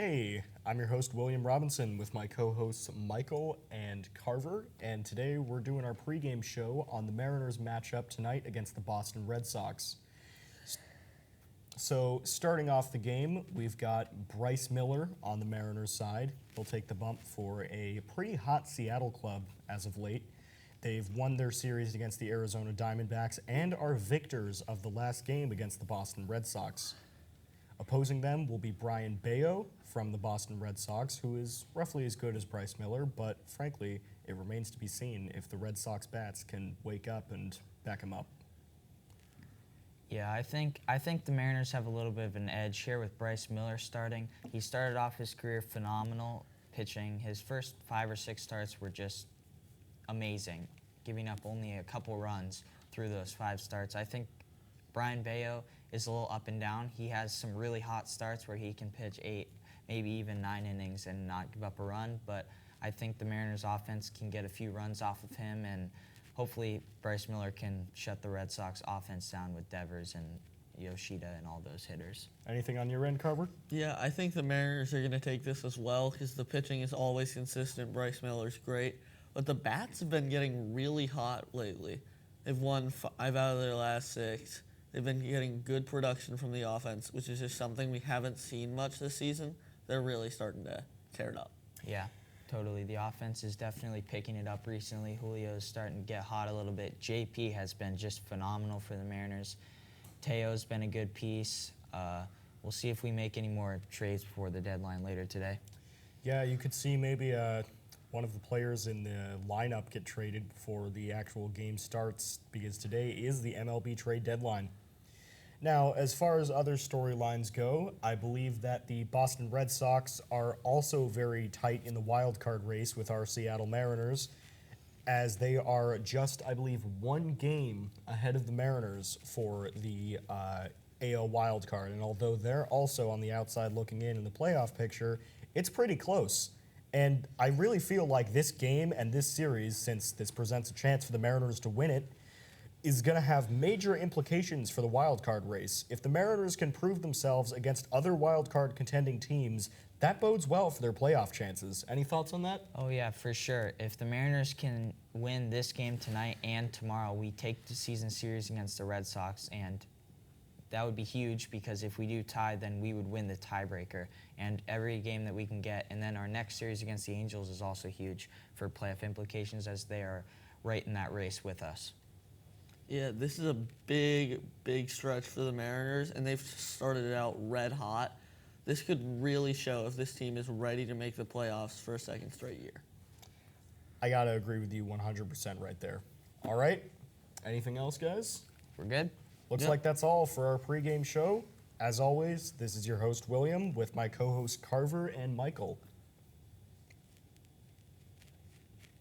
Hey, I'm your host, William Robinson, with my co hosts, Michael and Carver. And today we're doing our pregame show on the Mariners matchup tonight against the Boston Red Sox. So, starting off the game, we've got Bryce Miller on the Mariners side. He'll take the bump for a pretty hot Seattle club as of late. They've won their series against the Arizona Diamondbacks and are victors of the last game against the Boston Red Sox. Opposing them will be Brian Bayo from the Boston Red Sox, who is roughly as good as Bryce Miller, but frankly, it remains to be seen if the Red Sox bats can wake up and back him up. Yeah, I think the Mariners have a little bit of an edge here with Bryce Miller starting. He started off his career phenomenal pitching. His first 5 or 6 starts were just amazing, giving up only a couple runs through those 5 starts. I think Brian Bayo is a little up and down. He has some really hot starts where he can pitch 8, maybe even 9 innings and not give up a run, but I think the Mariners offense can get a few runs off of him, and hopefully Bryce Miller can shut the Red Sox offense down with Devers and Yoshida and all those hitters. Anything on your end, Carver? Yeah, I think the Mariners are going to take this as well because the pitching is always consistent. Bryce Miller's great. But the bats have been getting really hot lately. They've won 5 out of their last 6. They've been getting good production from the offense, which is just something we haven't seen much this season. They're really starting to tear it up. Yeah, totally. The offense is definitely picking it up recently. Julio's starting to get hot a little bit. JP has been just phenomenal for the Mariners. Teo's been a good piece. We'll see if we make any more trades before the deadline later today. Yeah, you could see maybe one of the players in the lineup get traded before the actual game starts, because today is the MLB trade deadline. Now, as far as other storylines go, I believe that the Boston Red Sox are also very tight in the wild card race with our Seattle Mariners, as they are just, I believe, 1 game ahead of the Mariners for the AL wild card. And although they're also on the outside looking in the playoff picture, it's pretty close. And I really feel like this game and this series, since this presents a chance for the Mariners to win it, is going to have major implications for the wild card race. If the Mariners can prove themselves against other wild card contending teams, that bodes well for their playoff chances. Any thoughts on that? Oh, yeah, for sure. If the Mariners can win this game tonight and tomorrow, we take the season series against the Red Sox, and that would be huge because if we do tie, then we would win the tiebreaker. And every game that we can get, and then our next series against the Angels is also huge for playoff implications as they are right in that race with us. Yeah, this is a big, big stretch for the Mariners, and they've started it out red hot. This could really show if this team is ready to make the playoffs for a second straight year. I got to agree with you 100% right there. All right. Anything else, guys? We're good? Looks Yep. like that's all for our pregame show. As always, this is your host, William, with my co-hosts Carver and Michael.